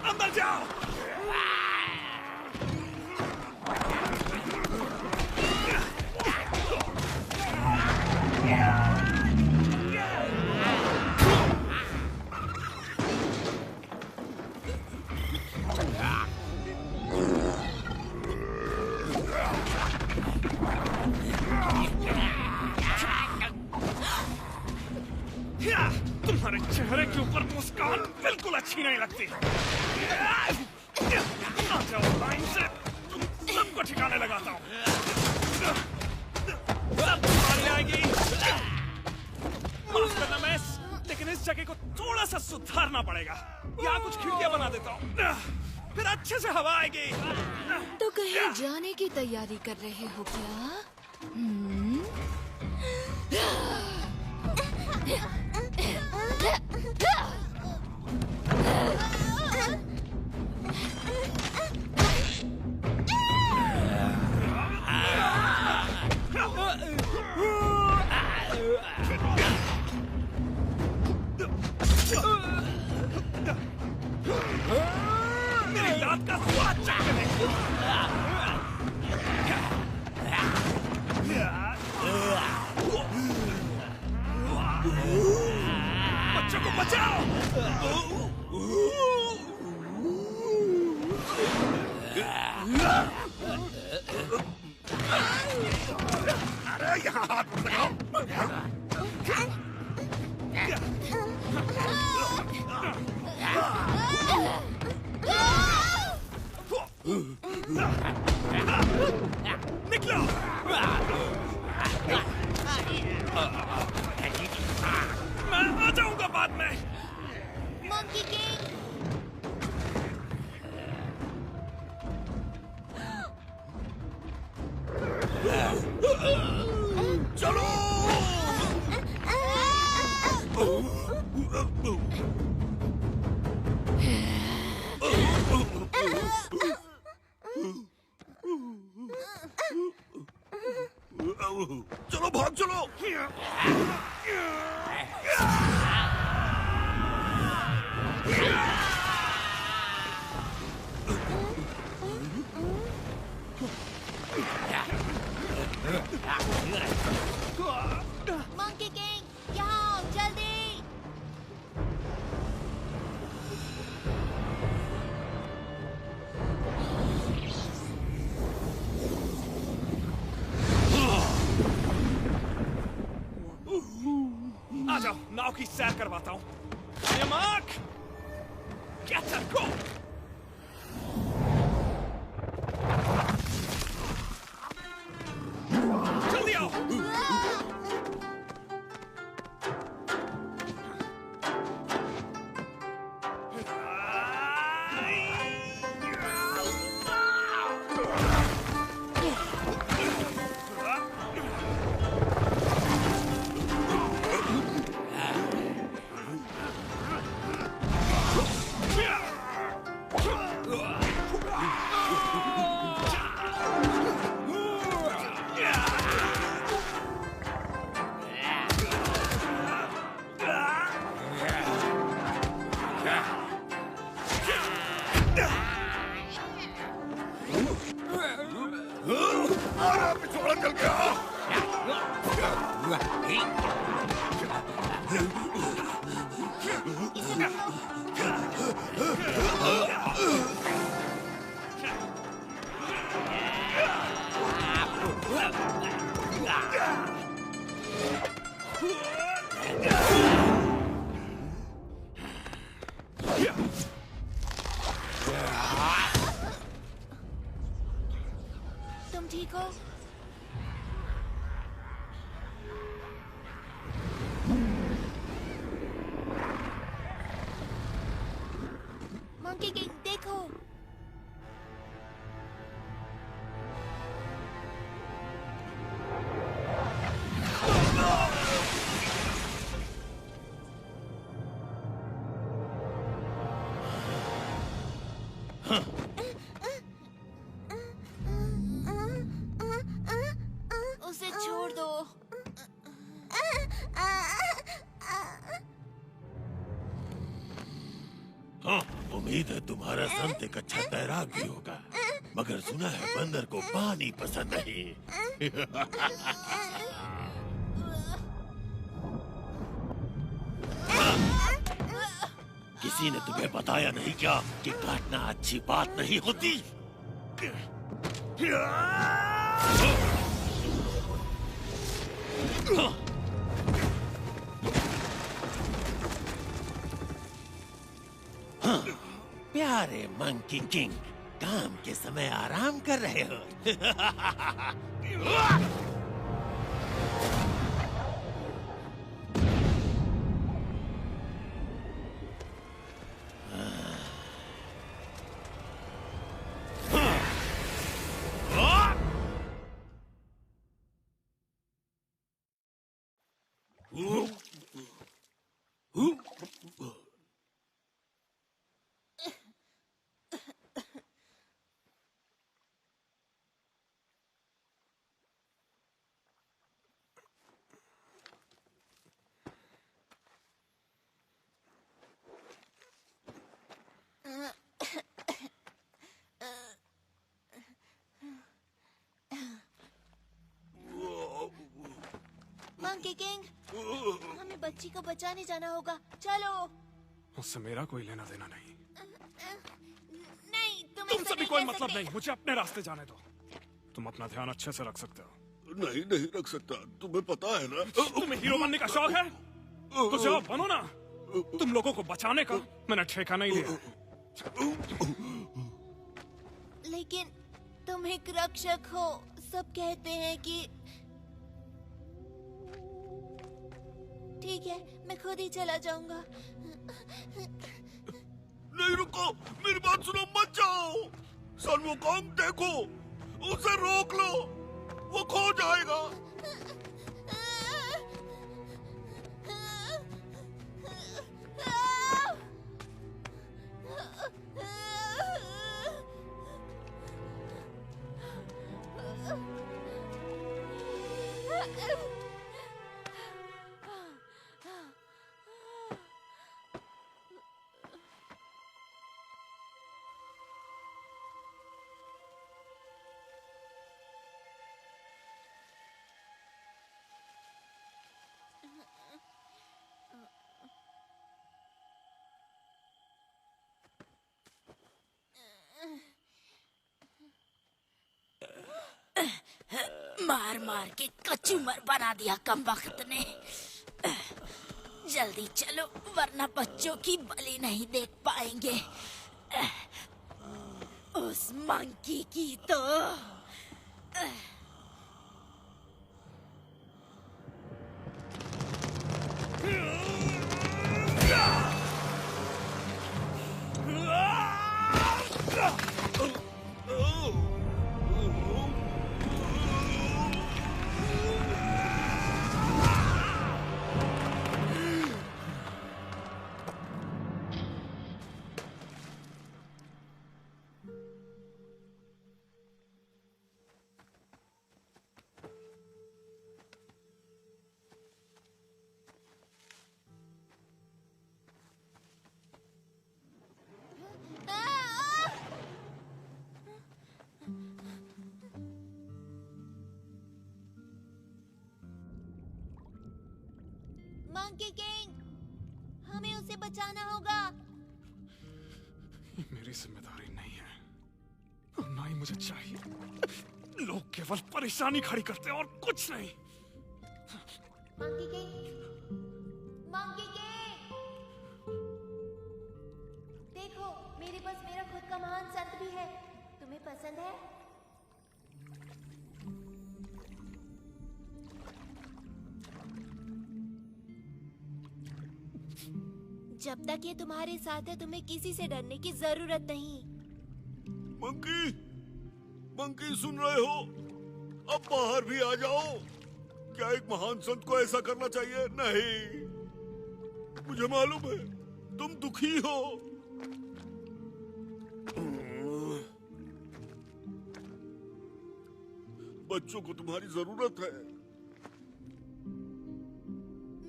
अंदर जाओ। तुम्हारे चेहरे के ऊपर मुस्कान बिल्कुल अच्छी नहीं लगती। आ जाओ लाइन से, तुम सबको ठिकाने लगाता हूँ। तुम्हारी आएगी। माफ करना मिस, लेकिन इस जगह को थोड़ा सा सुधारना पड़ेगा। यहाँ कुछ खिड़कियाँ बना देता हूँ, फिर अच्छे से हवा आएगी। तो कहीं जाने की तैयारी कर रहे हो क्या? मेरी दांत का स्वाद चाहते बच्चों को बचाओ। अरे यहाँ हाथ मत लगाओ। निकलो। मैं आ जाऊंगा बाद में। मंकी किंग, चलो। चलो भाग चलो। मंकी किंग, यहाँ आओ जल्दी। आ जाओ, नाव की सैर करवाता हूँ। मार्क, कैचर गो। जल्दी आओ। तुम ठीक हो? मंकी किंग देखो। उसे छोड़ दो। हाँ, उम्मीद है तुम्हारा संत एक अच्छा तैराक भी होगा, मगर सुना है बंदर को पानी पसंद नहीं। किसी ने तुम्हें बताया नहीं क्या कि काटना अच्छी बात नहीं होती? हाँ, प्यारे मंकी किंग, काम के समय आराम कर रहे हो। मंकी किंग, हमें बच्ची को बचाने जाना होगा। चलो। उससे मेरा कोई लेना देना नहीं। नहीं, तुमसे भी कोई मतलब नहीं। मुझे अपने रास्ते जाने दो। तुम अपना ध्यान अच्छे से रख सकते हो। नहीं नहीं रख सकता, तुम्हें पता है ना। तुम्हें हीरो बनने का शौक है तो जाओ बनो ना। तुम लोगों को बचाने का मैंने ठेका नहीं लिया। लेकिन तुम एक रक्षक हो। सब कहते हैं कि ठीक है, मैं खुद ही चला जाऊंगा। नहीं रुको, मेरी बात सुनो, मत जाओ। सन वुकोंग देखो, उसे रोक लो, वो खो जाएगा। मार मार के कचूमर बना दिया कमबख्त ने। जल्दी चलो वरना बच्चों की बलि नहीं देख पाएंगे। उस मंकी की तो मंकी किंग, हमें उसे बचाना होगा। मेरी जिम्मेदारी नहीं है और ना ही मुझे चाहिए। लोग केवल परेशानी खड़ी करते हैं और कुछ नहीं। मंकी किंग, मंकी किंग, देखो मेरे पास मेरा खुद का महान संत भी है। तुम्हें पसंद है? जब तक ये तुम्हारे साथ है तुम्हें किसी से डरने की जरूरत नहीं। मंकी, मंकी सुन रहे हो? अब बाहर भी आ जाओ। क्या एक महान संत को ऐसा करना चाहिए? नहीं, मुझे मालूम है तुम दुखी हो। बच्चों को तुम्हारी जरूरत है।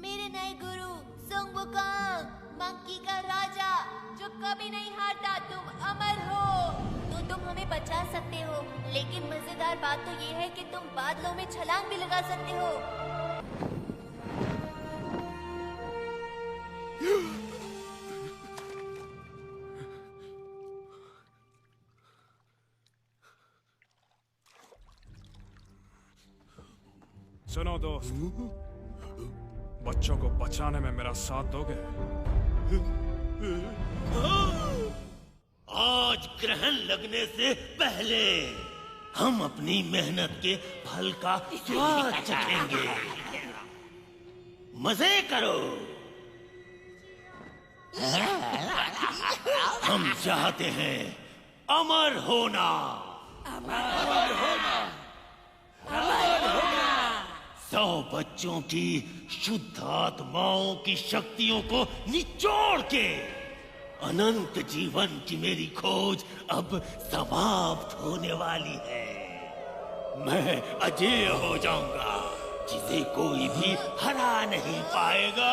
मेरे नए गुरु सुंग वुकोंग, मंकी का राजा जो कभी नहीं हारता, तुम अमर हो। तो तुम हमें बचा सकते हो, लेकिन मजेदार बात तो ये है कि तुम बादलों में छलांग भी लगा सकते हो। सुनो दोस्त, बच्चों को बचाने में मेरा साथ दोगे? आज ग्रहण लगने से पहले हम अपनी मेहनत के फल का स्वाद चखेंगे। मजे करो। हम चाहते हैं अमर होना। अमर होना। अमर होना। 100 बच्चों की शुद्ध आत्माओं की शक्तियों को निचोड़ के अनंत जीवन की मेरी खोज अब समाप्त होने वाली है। मैं अजेय हो जाऊंगा, जिसे कोई भी हरा नहीं पाएगा।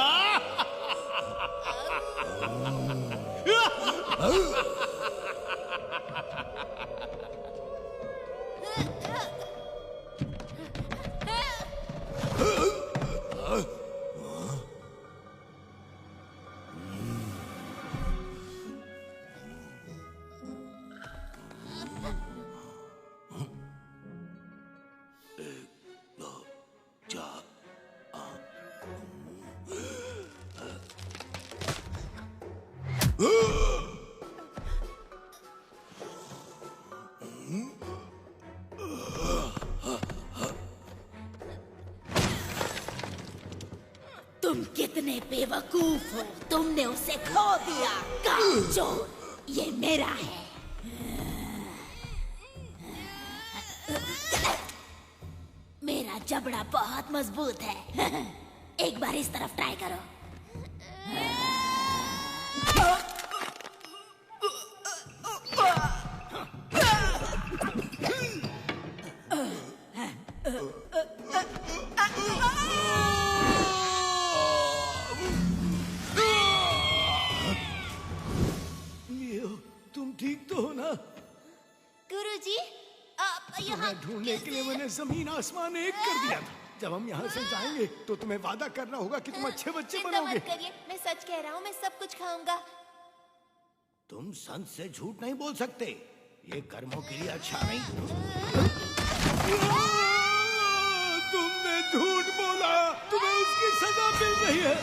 तुम कितने बेवकूफ हो, तुमने उसे खो दिया। कामचोर, ये मेरा है। मेरा जबड़ा बहुत मजबूत है। एक बार इस तरफ ट्राई करो। तुम ठीक तो हो ना? गुरुजी, आप यहाँ ढूंढने के लिए मैंने जमीन आसमान एक कर दिया था। जब हम यहाँ से जाएंगे तो तुम्हें वादा करना होगा कि तुम अच्छे बच्चे चिंता बनोगे। मत करिए, मैं सच कह रहा हूँ, मैं सब कुछ खाऊंगा। तुम संत से झूठ नहीं बोल सकते, ये कर्मों के लिए अच्छा नहीं। तुमने झूठ बोला, तुम्हें उसकी सजा मिल गई है।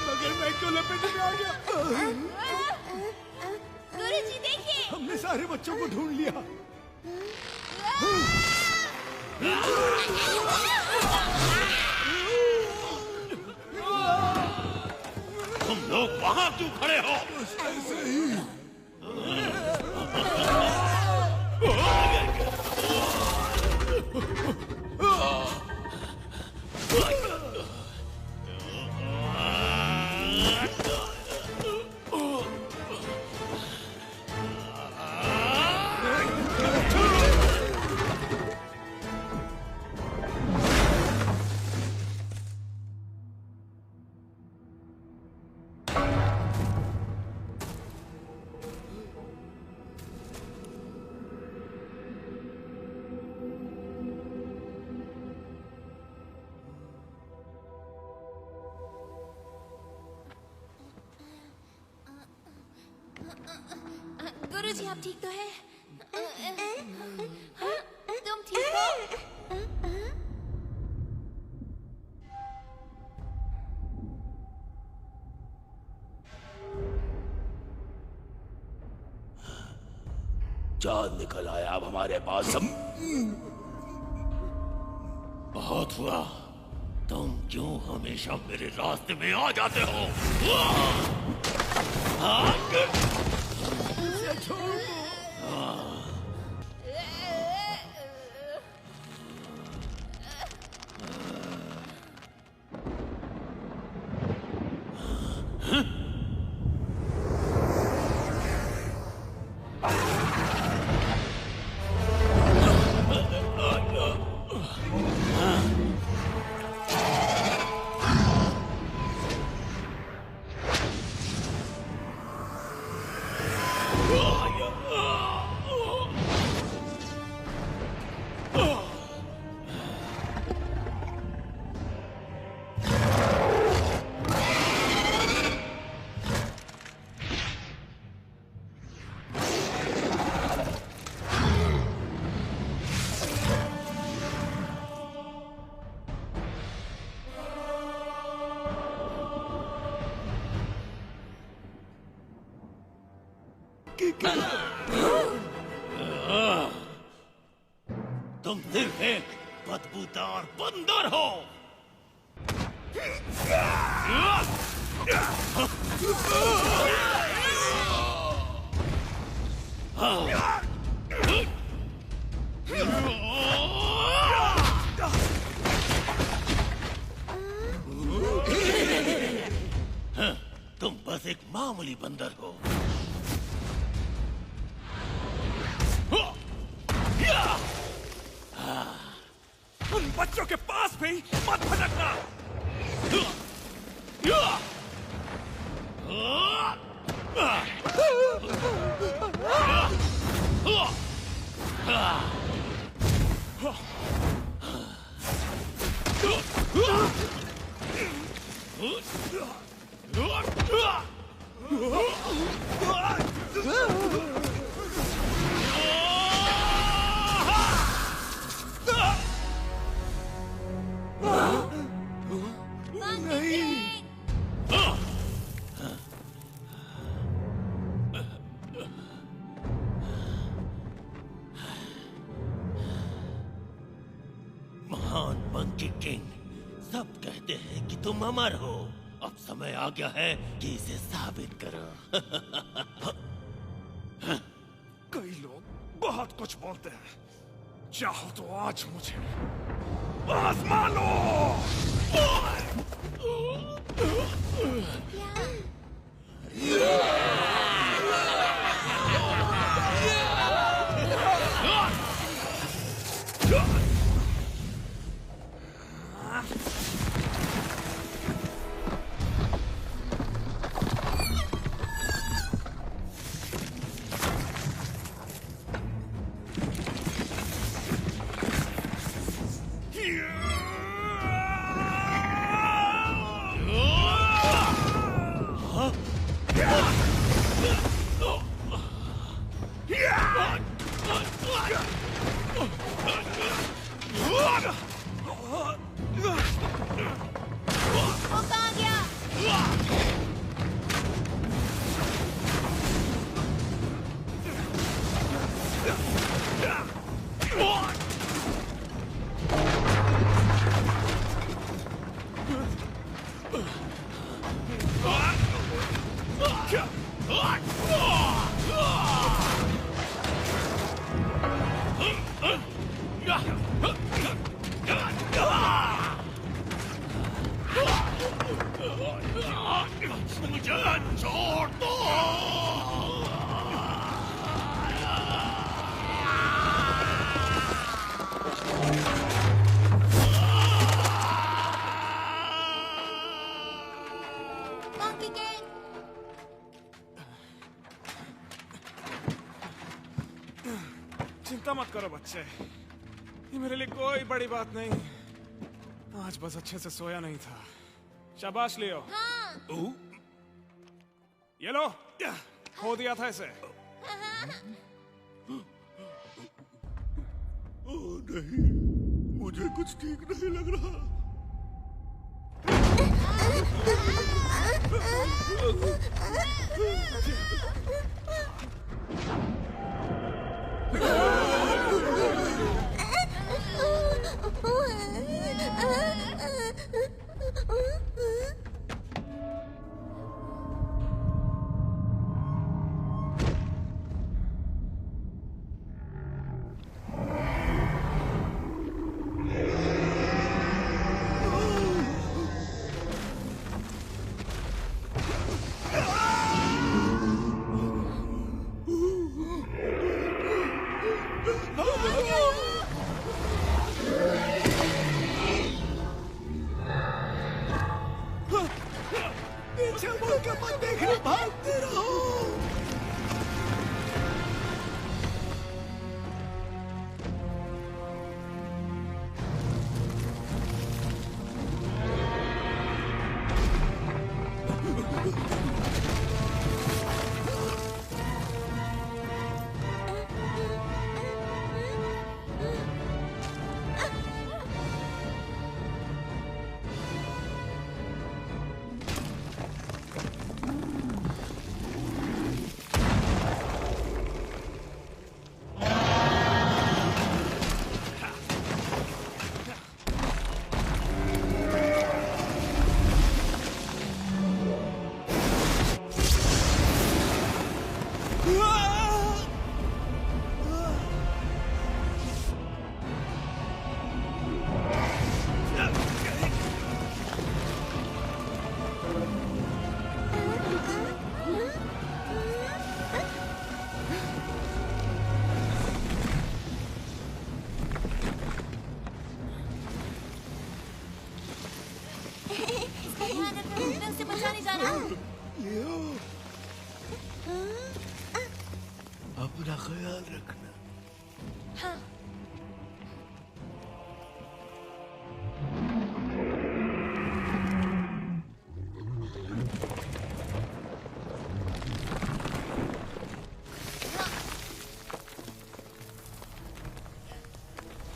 मगर मैं क्यों लपेटे में आ गया? गुरुजी देखिए, हमने सारे बच्चों को ढूंढ लिया। तुम लोग वहां क्यों खड़े हो? ऐसे ही। गुरुजी आप ठीक तो हैं? तुम ठीक हो? चांद निकल आया अब हमारे पास सब। बहुत हुआ, तुम क्यों हमेशा मेरे रास्ते में आ जाते हो? तुम सिर्फ एक बदबूदार बंदर हो। तुम बस एक मामूली बंदर हो। उन बच्चों के पास भी मत भटकना। महान मंकी किंग, सब कहते हैं कि तुम अमर हो। अब समय आ गया है कि इसे साबित करो। कई लोग बहुत कुछ बोलते हैं, चाहो तो आज मुझे आजमा लो। मुझे छोड़ दो। चिंता मत करो बच्चे, ये मेरे लिए कोई बड़ी बात नहीं। आज बस अच्छे से सोया नहीं था। शाबाश लियो। हाँ। ये लो, खो दिया था इसे। नहीं, मुझे कुछ ठीक नहीं लग रहा। पीछे मुड़ के मत देखना, भागते रहो। से बचाने जाना। अपना ख्याल रखना। हाँ।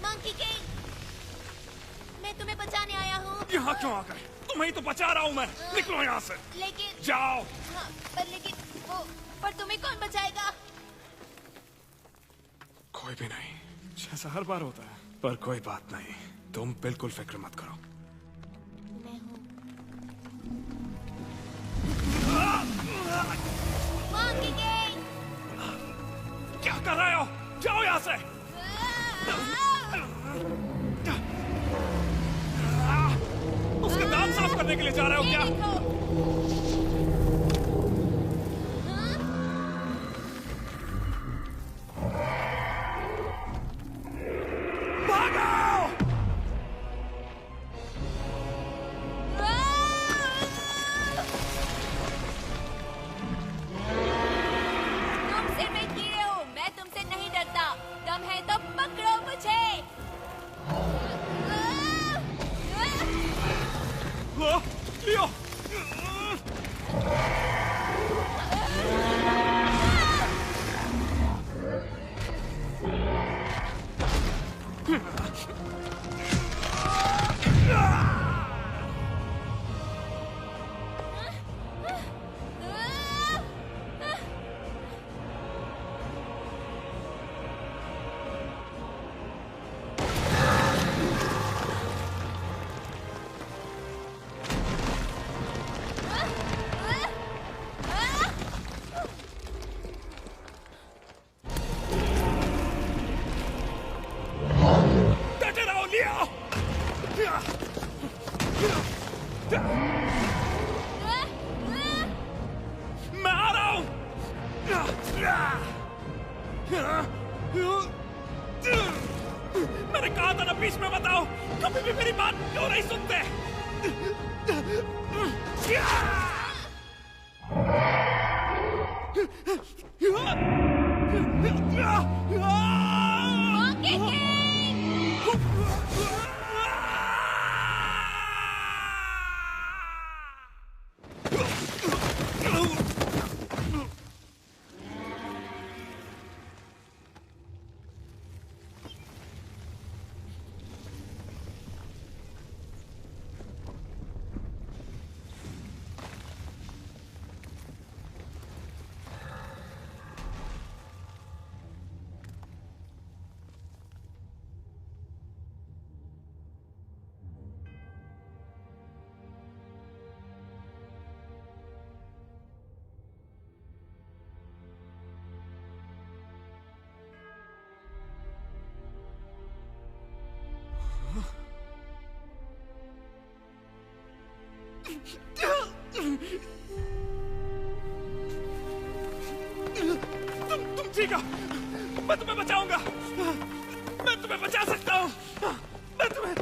मंकी किंग, मैं तुम्हें बचाने आया हूँ। यहाँ क्यों आ गए? तुम्हें तो बचा रहा हूँ मैं। निकलो यहाँ से। लेकिन जाओ। हाँ, पर तुम्हें कौन बचाएगा? कोई भी नहीं। जैसा हर बार होता है। पर कोई बात नहीं, तुम बिल्कुल फिक्र मत करो। मैं हूँ। मंकी किंग, क्या कर रहे हो? जाओ यहाँ से। उसके दांत साफ करने के लिए जा रहे हो क्या? तुम सिर में कीड़े हो, मैं तुमसे नहीं डरता। दम है तो पकड़ो मुझे। लियो। मैं आ रहा हूं। मैंने कहा था ना बीच में बताओ। कभी भी मेरी बात क्यों नहीं सुनते? बचिएगा, मैं तुम्हें बचाऊंगा, मैं तुम्हें बचा सकता हूँ, मैं तुम्हें।